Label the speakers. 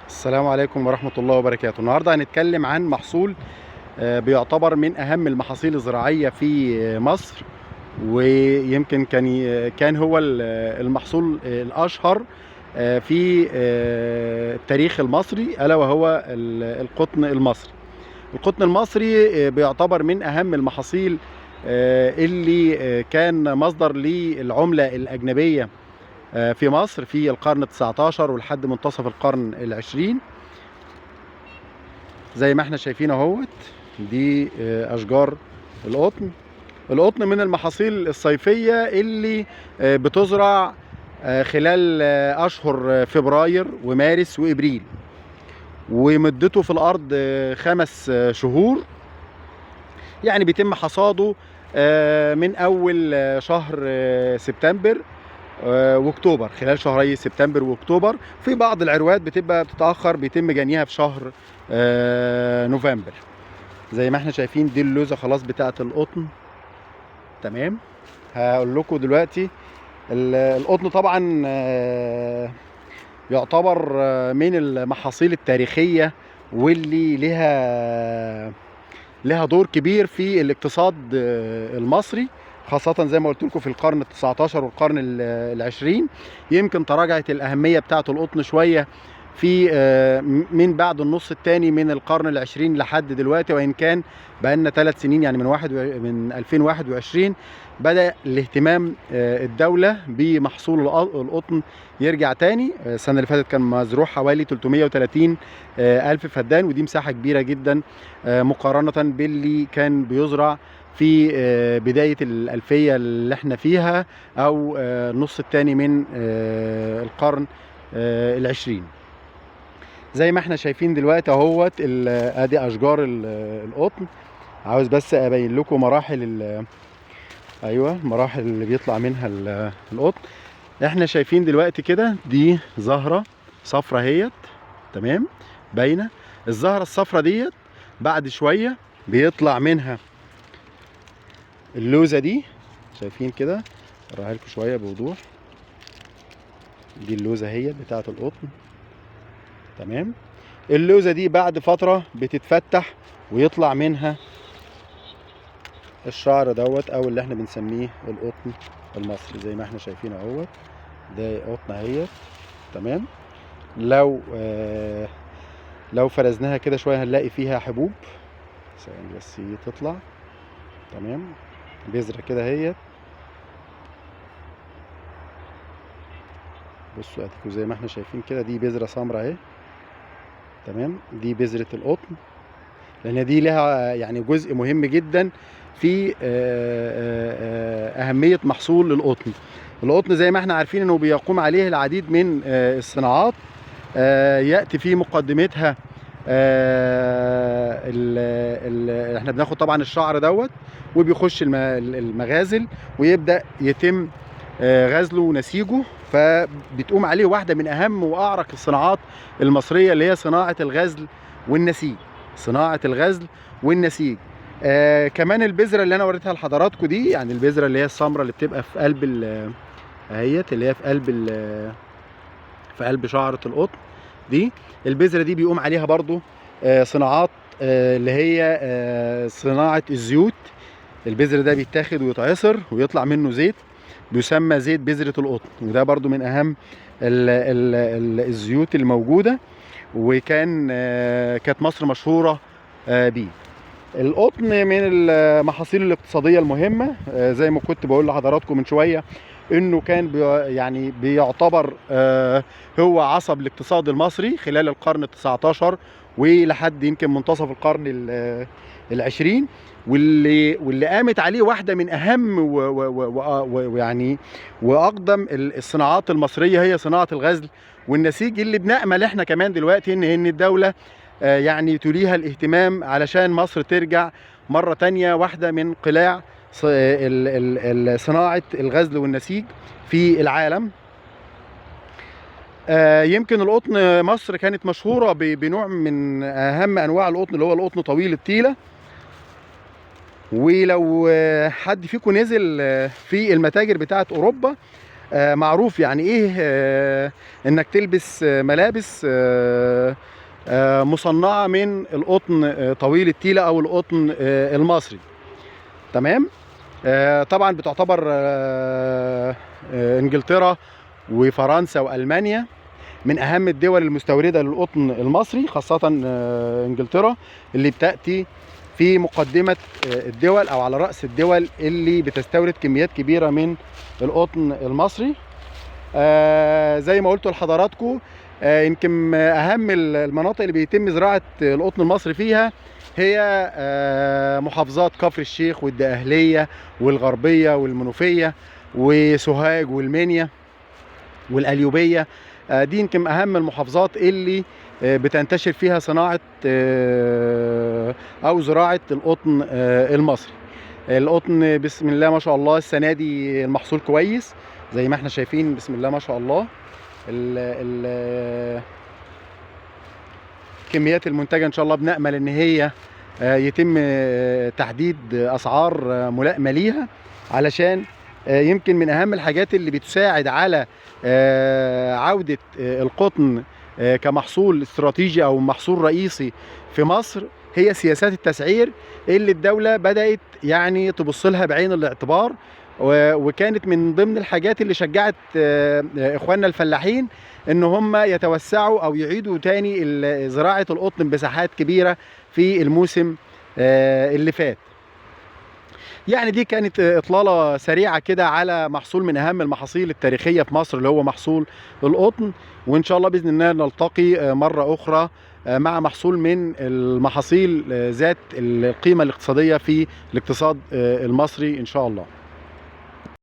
Speaker 1: السلام عليكم ورحمة الله وبركاته. النهاردة هنتكلم عن محصول بيعتبر من أهم المحاصيل الزراعية في مصر، ويمكن كان هو المحصول الأشهر في التاريخ المصري، ألا وهو القطن المصري. القطن المصري بيعتبر من أهم المحاصيل اللي كان مصدر للعملة الأجنبية في مصر في القرن ال19 ولحد منتصف القرن ال20. زي ما احنا شايفين اهوت، دي اشجار القطن. القطن من المحاصيل الصيفية اللي بتزرع خلال اشهر فبراير ومارس وابريل، ومدته في الارض 5 شهور. يعني بيتم حصاده من اول شهر سبتمبر واكتوبر، خلال شهري سبتمبر واكتوبر. في بعض العروات بتبقى بتتاخر، بيتم جنيها في شهر نوفمبر. زي ما احنا شايفين دي اللوزه خلاص بتاعه القطن. تمام. هقول لكم دلوقتي القطن طبعا يعتبر من المحاصيل التاريخيه واللي لها دور كبير في الاقتصاد المصري، خاصة زي ما قلت لكم في القرن ال19 والقرن ال20. يمكن تراجعت الأهمية بتاعة القطن شوية في من بعد النص الثاني من القرن ال20 لحد دلوقتي، وإن كان بقالنا 3 سنين، يعني من 2021 بدأ الاهتمام الدولة بمحصول القطن يرجع تاني. السنة اللي فاتت كان مزروع حوالي 330 ألف فدان، ودي مساحة كبيرة جدا مقارنة باللي كان بيزرع في بداية الألفية اللي احنا فيها، أو النص الثاني من القرن ال20. زي ما احنا شايفين دلوقتي اهوت ادي أشجار القطن. عاوز بس أبين لكم مراحل المراحل اللي بيطلع منها القطن. احنا شايفين دلوقتي كده دي زهرة صفرة هيت، تمام، باينة. الزهرة الصفرة ديت بعد شوية بيطلع منها اللوزة دي، شايفين كده؟ اوريها لكم شوية بوضوح. دي اللوزة هي بتاعة القطن، تمام. اللوزة دي بعد فترة بتتفتح ويطلع منها الشعر دوت، او اللي احنا بنسميه القطن المصري. زي ما احنا شايفين اهوت، ده قطن اهيت، تمام. لو فرزناها كده شوية هنلاقي فيها حبوب، ثواني بس تطلع، تمام. بذرة كده اهيت، بصوا اديكوا زي ما احنا شايفين كده، دي بذرة سمراء اهي، تمام. دي بذرة القطن، لان دي لها يعني جزء مهم جدا في اهمية محصول القطن. القطن زي ما احنا عارفين انه بيقوم عليه العديد من الصناعات، يأتي في مقدمتها احنا بناخد طبعا الشعر دوت وبيخش المغازل، ويبدأ يتم غزله ونسيجه، فبتقوم عليه واحدة من أهم وأعرق الصناعات المصرية، اللي هي صناعة الغزل والنسيج. صناعة الغزل والنسيج. كمان البذرة اللي أنا وريتها لحضراتكم دي، يعني البذرة اللي هي السمراء اللي بتبقى في قلب اهيت، اللي هي في قلب شعرة القطن دي، البذرة دي بيقوم عليها برضو صناعات اللي هي صناعة الزيوت. البذر ده بيتاخد ويتعصر ويطلع منه زيت، بيسمى زيت بذرة القطن، وده برضو من أهم الزيوت الموجودة، كانت مصر مشهورة بيه. القطن من المحاصيل الاقتصادية المهمة، زي ما كنت بقول لحضراتكم من شوية، انه كان بيعتبر هو عصب الاقتصاد المصري خلال القرن ال19 ولحد يمكن منتصف القرن ال20، واللي قامت عليه واحدة من أهم ويعني وأقدم الصناعات المصرية، هي صناعة الغزل والنسيج، اللي بنأمل احنا كمان دلوقتي إن الدولة يعني توليها الاهتمام علشان مصر ترجع مرة تانية واحدة من قلاع صناعة الغزل والنسيج في العالم. يمكن القطن مصر كانت مشهورة بنوع من أهم أنواع القطن، اللي هو القطن طويل التيلة. ولو حد فيكم نزل في المتاجر بتاعة أوروبا معروف يعني ايه انك تلبس ملابس مصنعة من القطن طويل التيلة او القطن المصري. تمام. طبعا بتعتبر انجلترا وفرنسا والمانيا من اهم الدول المستورده للقطن المصري، خاصه انجلترا اللي بتاتي في مقدمه الدول او على راس الدول اللي بتستورد كميات كبيره من القطن المصري. زي ما قلت لحضراتكم، يمكن اهم المناطق اللي بيتم زراعه القطن المصري فيها هي محافظات كفر الشيخ والدقهليه والغربيه والمنوفيه وسوهاج والمنيا والقليوبيه. دي يمكن اهم المحافظات اللي بتنتشر فيها صناعه او زراعه القطن المصري. القطن بسم الله ما شاء الله السنه دي المحصول كويس زي ما احنا شايفين، بسم الله ما شاء الله. كميات المنتجه ان شاء الله بنأمل ان هي يتم تحديد اسعار ملائمه ليها، علشان يمكن من اهم الحاجات اللي بتساعد على عودة القطن كمحصول استراتيجي او محصول رئيسي في مصر هي سياسات التسعير اللي الدولة بدأت يعني تبص لها بعين الاعتبار، وكانت من ضمن الحاجات اللي شجعت اخواننا الفلاحين ان هم يتوسعوا او يعيدوا تاني زراعة القطن بمساحات كبيرة في الموسم اللي فات. يعني دي كانت إطلالة سريعة كده على محصول من أهم المحاصيل التاريخية في مصر اللي هو محصول القطن، وإن شاء الله بإذن الله نلتقي مرة أخرى مع محصول من المحاصيل ذات القيمة الاقتصادية في الاقتصاد المصري إن شاء الله.